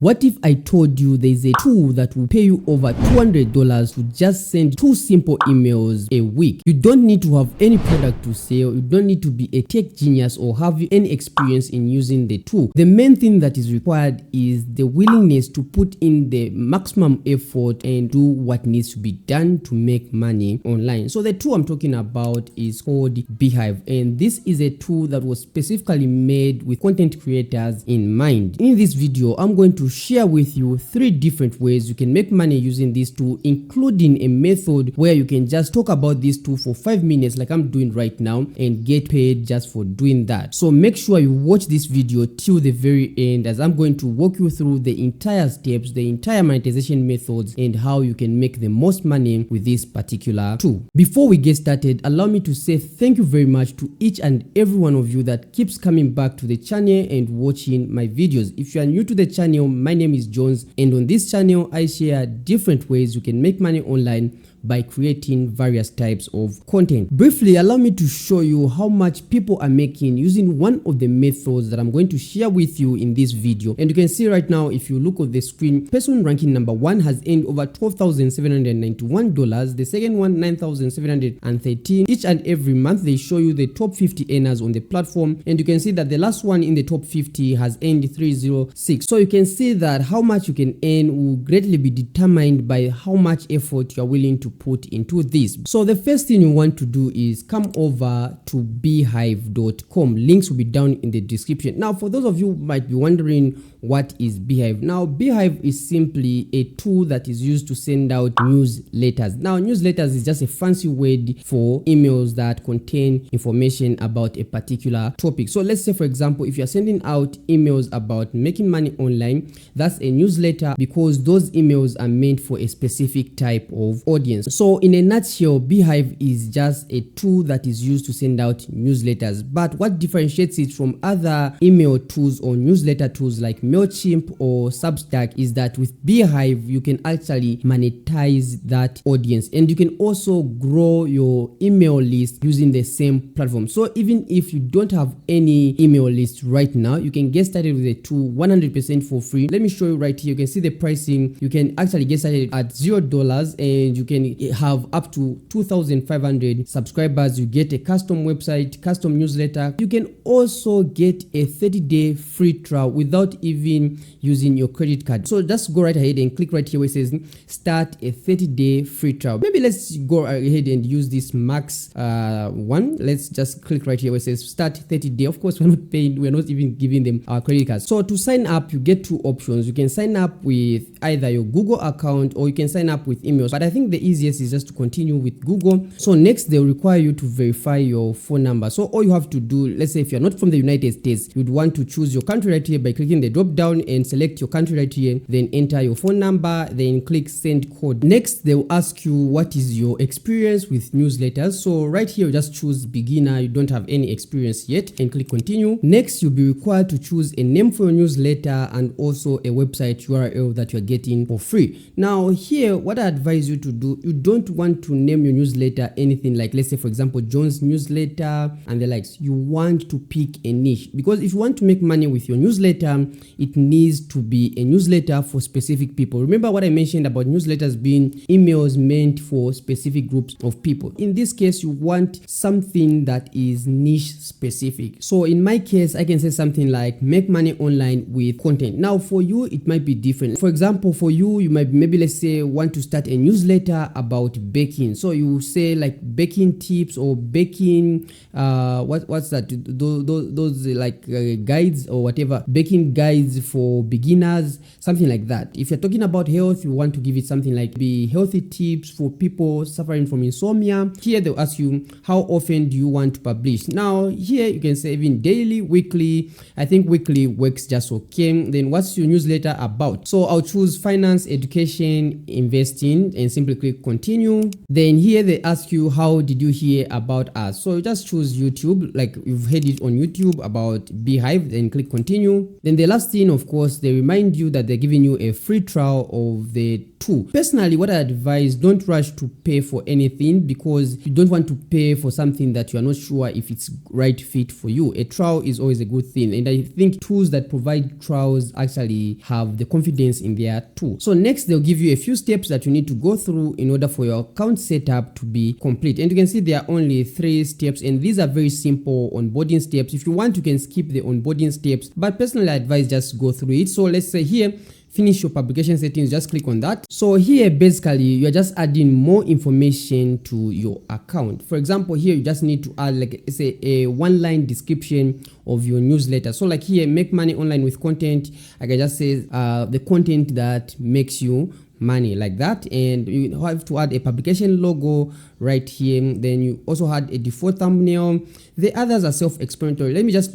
What if I told you there's a tool that will pay you over $200 to just send 2 simple emails a week? You don't need to have any product to sell. You don't need to be a tech genius or have any experience in using the tool. The main thing that is required is the willingness to put in the maximum effort and do what needs to be done to make money online. So the tool I'm talking about is called Beehiiv, and this is a tool that was specifically made with content creators in mind. In this video, I'm going to share with you 3 different ways you can make money using this tool, including a method where you can just talk about this tool for 5 minutes like I'm doing right now and get paid just for doing that. So make sure you watch this video till the very end, as I'm going to walk you through the entire steps, the entire monetization methods, and how you can make the most money with this particular tool. Before we get started, allow me to say thank you very much to each and every one of you that keeps coming back to the channel and watching my videos. If you are new to the channel, my name is Jones, and on this channel I share different ways you can make money online by creating various types of content. Briefly, allow me to show you how much people are making using one of the methods that I'm going to share with you in this video. And you can see right now, if you look at the screen, person ranking number 1 has earned over $12,791. The second one, $9,713. Each and every month they show you the top 50 earners on the platform, and you can see that the last one in the top 50 has earned $306. So you can see that how much you can earn will greatly be determined by how much effort you are willing to put into this. So the first thing you want to do is come over to behiiv.com. Links will be down in the description. Now, for those of you who might be wondering what is Beehiiv. Now, Beehiiv is simply a tool that is used to send out newsletters. Now, newsletters is just a fancy word for emails that contain information about a particular topic. So let's say, for example, if you're sending out emails about making money online, that's a newsletter because those emails are meant for a specific type of audience. So in a nutshell, Beehiiv is just a tool that is used to send out newsletters. But what differentiates it from other email tools or newsletter tools like MailChimp or Substack is that with Beehiiv, you can actually monetize that audience, and you can also grow your email list using the same platform. So even if you don't have any email list right now, you can get started with the tool 100% for free. Let me show you right here. You can see the pricing. You can actually get started at $0, and you can have up to 2,500 subscribers. You get a custom website, custom newsletter. You can also get a 30-day free trial without even using your credit card. So just go right ahead and click right here where it says start a 30-day free trial. Maybe let's go ahead and use this max one. Let's just click right here where it says start 30-day. Of course, we're not paying, we're not even giving them our credit cards. So to sign up, you get 2 options. You can sign up with either your Google account or you can sign up with emails. But I think the easiest is just to continue with Google. So next, they'll require you to verify your phone number. So all you have to do, let's say if you're not from the United States, you'd want to choose your country right here by clicking the drop down and select your country right here, then enter your phone number, then click send code. Next, they will ask you what is your experience with newsletters. So right here, just choose beginner. You don't have any experience yet, and click continue. Next, you'll be required to choose a name for your newsletter and also a website URL that you're getting for free. Now here, what I advise you to do, you don't want to name your newsletter anything like, let's say for example, Jones newsletter and the likes. You want to pick a niche, because if you want to make money with your newsletter, it needs to be a newsletter for specific people. Remember what I mentioned about newsletters being emails meant for specific groups of people. In this case, you want something that is niche specific. So in my case, I can say something like make money online with content. Now for you, it might be different. For example, for you, you might maybe, let's say, want to start a newsletter about baking. So you say like baking tips or baking what's that, those like guides or whatever, baking guides for beginners, something like that. If you're talking about health, you want to give it something like be healthy tips for people suffering from insomnia. Here they'll ask you how often do you want to publish. Now here you can say even daily, weekly. I think weekly works just okay. Then what's your newsletter about? So I'll choose finance, education, investing, and simply click click continue. Then here they ask you, how did you hear about us? So you just choose YouTube, like you've heard it on YouTube about Beehiiv, then click continue. Then the last thing, of course, they remind you that they're giving you a free trial of the tool. Personally, what I advise, don't rush to pay for anything, because you don't want to pay for something that you are not sure if it's right fit for you. A trial is always a good thing, and I think tools that provide trials actually have the confidence in their tool. So next, they'll give you a few steps that you need to go through in order for your account setup to be complete. And you can see there are only 3 steps, and these are very simple onboarding steps. If you want, you can skip the onboarding steps, but personally I advise just go through it. So let's say here, finish your publication settings, just click on that. So here basically you're just adding more information to your account. For example, here you just need to add, like, say, a 1-line description of your newsletter. So like here, make money online with content, I can just say the content that makes you money, like that. And you have to add a publication logo right here. Then you also add a default thumbnail. The others are self-explanatory. Let me just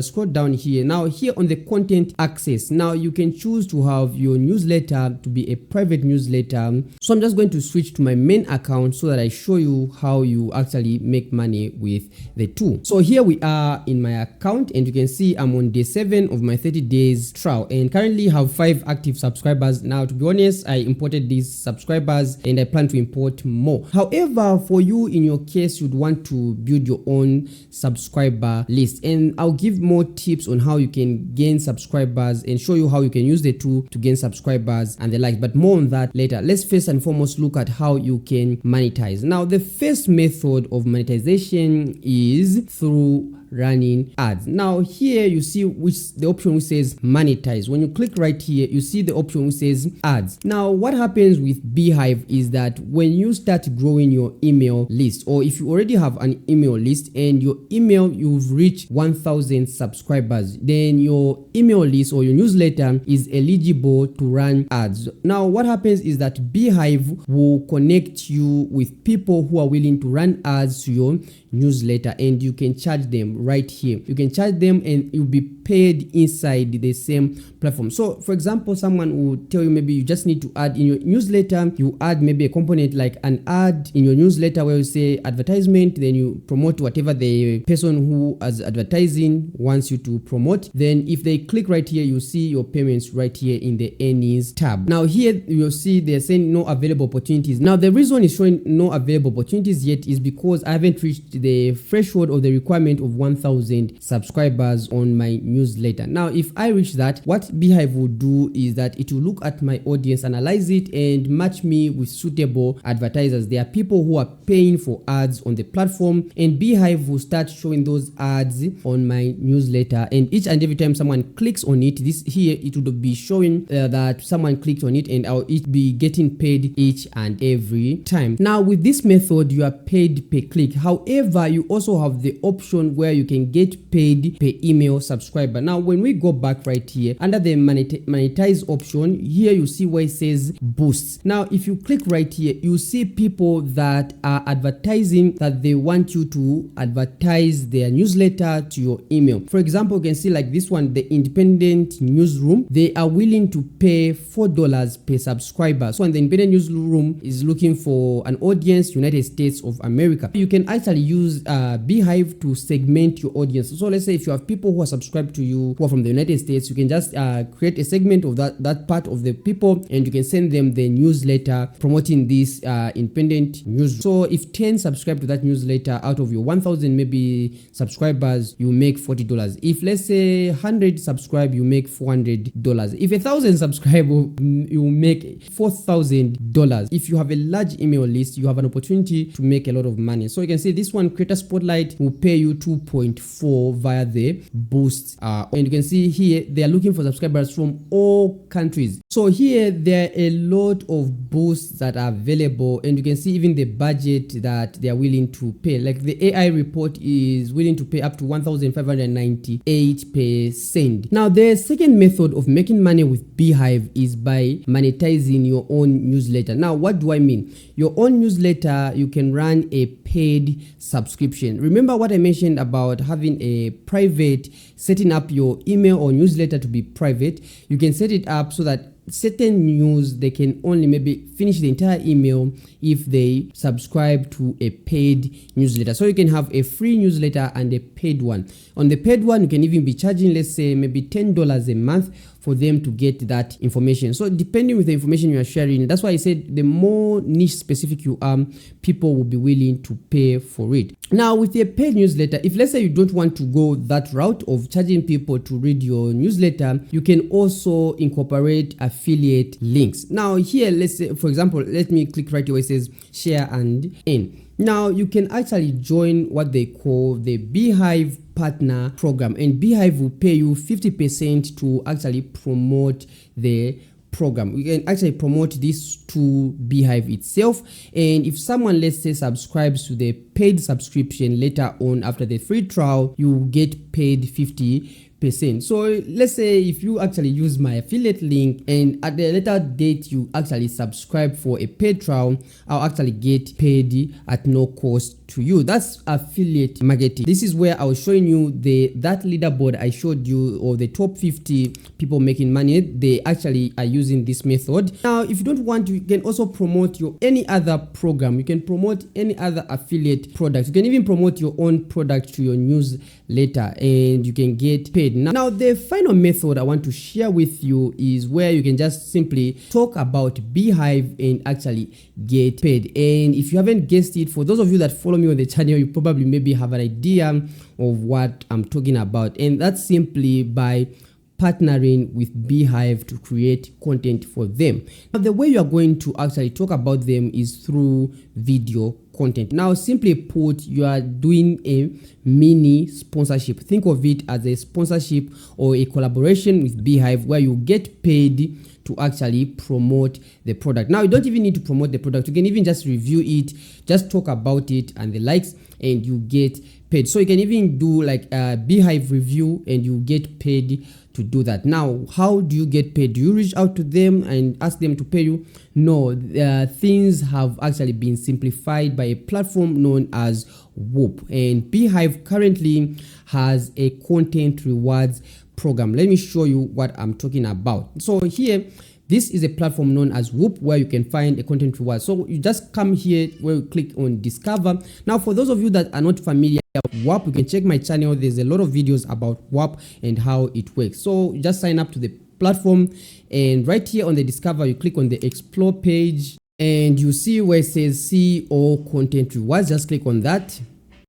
scroll down here. Now here on the content access, now you can choose to have your newsletter to be a private newsletter. So I'm just going to switch to my main account so that I show you how you actually make money with the tool. So here we are in my account, and you can see I'm on day 7 of my 30 days trial, and currently have 5 active subscribers. Now, to be honest, I imported these subscribers and I plan to import more. However, for you, in your case, you'd want to build your own subscriber list, and I'll give more tips on how you can gain subscribers and show you how you can use the tool to gain subscribers and the like, but more on that later. Let's first and foremost look at how you can monetize. Now, the first method of monetization is through running ads. Now here you see the option which says monetize. When you click right here, you see the option which says ads. Now what happens with Beehiiv is that when you start growing your email list, or if you already have an email list and your email, you've reached 1,000 subscribers, then your email list or your newsletter is eligible to run ads. Now what happens is that Beehiiv will connect you with people who are willing to run ads to your newsletter, and you can charge them right here. You can charge them and you'll be paid inside the same platform. So for example, someone will tell you maybe you just need to add in your newsletter, you add maybe a component like an ad in your newsletter where you say advertisement, then you promote whatever the person who is advertising wants you to promote. Then if they click right here, you see your payments right here in the earnings tab. Now here you'll see they're saying no available opportunities. Now the reason it's showing no available opportunities yet is because I haven't reached the threshold of the requirement of 1,000 subscribers on my newsletter. Now if I reach that, what Beehiiv will do is that it will look at my audience, analyze it, and match me with suitable advertisers. There are people who are paying for ads on the platform, and Beehiiv will start showing those ads on my newsletter, and each and every time someone clicks on it, this here it would be showing that someone clicked on it, and I'll be getting paid each and every time. Now with this method, you are paid per click. However, you also have the option where you can get paid per email subscriber. Now when we go back right here under the monetize option, here you see where it says boosts. Now if you click right here, you see people that are advertising that they want you to advertise their newsletter to your email. For example, you can see like this one, the Independent Newsroom, they are willing to pay $4 per subscriber. So, and the Independent Newsroom is looking for an audience United States of America. You can actually use Beehiiv to segment your audience. So let's say if you have people who are subscribed to you who are from the United States, you can just create a segment of that part of the people, and you can send them the newsletter promoting this independent news. So if 10 subscribe to that newsletter, out of your 1,000 maybe subscribers, you make $40. If let's say 100 subscribe, you make $400. If 1,000 subscribe, you make $4,000. If you have a large email list, you have an opportunity to make a lot of money. So you can see this one, Creator Spotlight, will pay you 2.4 via the boost, and you can see here they are looking for subscribers from all countries. So here there are a lot of boosts that are available, and you can see even the budget that they are willing to pay. Like the AI report is willing to pay up to 1,598 per send. Now the second method of making money with Beehiiv is by monetizing your own newsletter. Now what do I mean? Your own newsletter, you can run a paid subscription. Remember what I mentioned about having a private, setting up your email or newsletter to be private. You can set it up so that certain news they can only maybe finish the entire email if they subscribe to a paid newsletter. So you can have a free newsletter and a paid one. On the paid one, you can even be charging, let's say, maybe $10 a month for them to get that information. So depending with the information you are sharing, that's why I said the more niche specific you are, people will be willing to pay for it. Now with a paid newsletter, if let's say you don't want to go that route of charging people to read your newsletter, you can also incorporate affiliate links. Now here, let's say, for example, let me click right here where it says share and earn. Now you can actually join what they call the Beehiiv partner program, and Beehiiv will pay you 50% to actually promote the program. You can actually promote this to Beehiiv itself, and if someone, let's say, subscribes to the paid subscription later on after the free trial, you will get paid 50%. So let's say if you actually use my affiliate link and at the later date you actually subscribe for a paid trial, I'll actually get paid at no cost to you. That's affiliate marketing. This is where I was showing you that leaderboard I showed you, or the top 50 people making money. They actually are using this method. Now if you don't want to, you can also promote your any other program. You can promote any other affiliate product. You can even promote your own product to your newsletter and you can get paid. Now the final method I want to share with you is where you can just simply talk about Beehiiv and actually get paid. And if you haven't guessed it, for those of you that follow me on the channel, you probably maybe have an idea of what I'm talking about, and that's simply by partnering with Beehiiv to create content for them. Now the way you are going to actually talk about them is through video content. Now simply put, you are doing a mini sponsorship. Think of it as a sponsorship or a collaboration with Beehiiv where you get paid to actually promote the product. Now you don't even need to promote the product. You can even just review it, just talk about it and the likes, and you get paid. So you can even do like a Beehiiv review and you get paid to do that. Now how do you get paid? Do you reach out to them and ask them to pay you? No, things have actually been simplified by a platform known as Whoop, and Beehiiv currently has a content rewards program. Let me show you what I'm talking about. So here, this is a platform known as Whoop where you can find a content reward. So you just come here where you click on discover. Now for those of you that are not familiar with Whoop, you can check my channel. There's a lot of videos about Whoop and how it works. So you just sign up to the platform, and right here on the discover, you click on the explore page and you see where it says see all content rewards. Just click on that.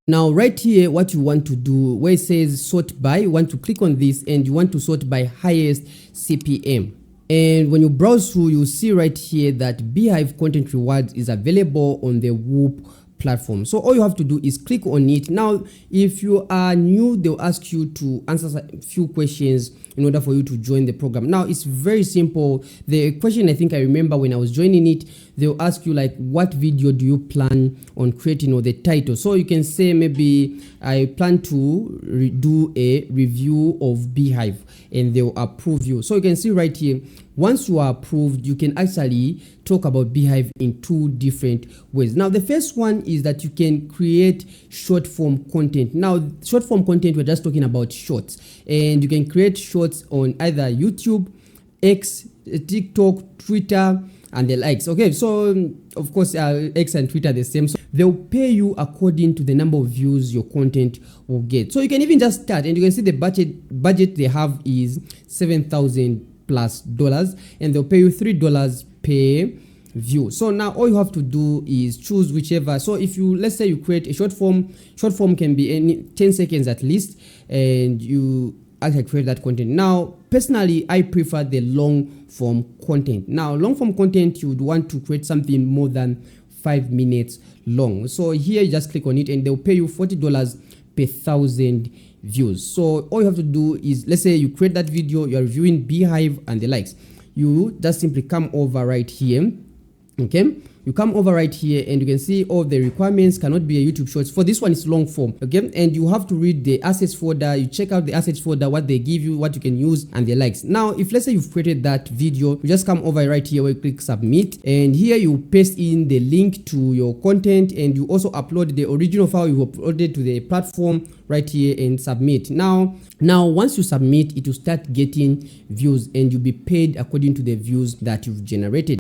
Now right here, what you want to do, where it says sort by, you want to click on this and you want to sort by highest CPM. And when you browse through, you see right here that Beehiiv content rewards is available on the Whoop platform. So all you have to do is click on it. Now if you are new, they'll ask you to answer a few questions in order for you to join the program. Now it's very simple. The question I think I remember when I was joining it, they'll ask you like, what video do you plan on creating, or the title. So you can say maybe I plan to do a review of Beehiiv, and they'll approve you. So you can see right here, once you are approved, you can actually talk about Beehiiv in two different ways. Now the first one is that you can create short form content. Now short form content, we're just talking about shorts, and you can create shorts on either YouTube, X, TikTok, Twitter and the likes. Okay, so of course X and Twitter are the same, so they'll pay you according to the number of views your content will get. So you can even just start, and you can see the budget they have is $7,000 plus, and they'll pay you $3 per view. So now all you have to do is choose whichever. So if you, let's say you create a short form can be any 10 seconds at least, and you actually create that content. Now personally, I prefer the long form content. Now long form content, you would want to create something more than 5 minutes long. So here you just click on it and they'll pay you $40 per 1,000 views. So all you have to do is, let's say you create that video, you are reviewing Beehiiv and the likes, you just simply come over right here Okay, you come over right here and you can see all the requirements cannot be a YouTube Shorts. For this one, it's long form. Okay, and you have to read the assets folder. You check out the assets folder, what they give you, what you can use, and the likes. Now, if let's say you've created that video, you just come over right here where you click submit, and here you paste in the link to your content, and you also upload the original file you uploaded to the platform right here and submit. Now once you submit, it will start getting views and you'll be paid according to the views that you've generated.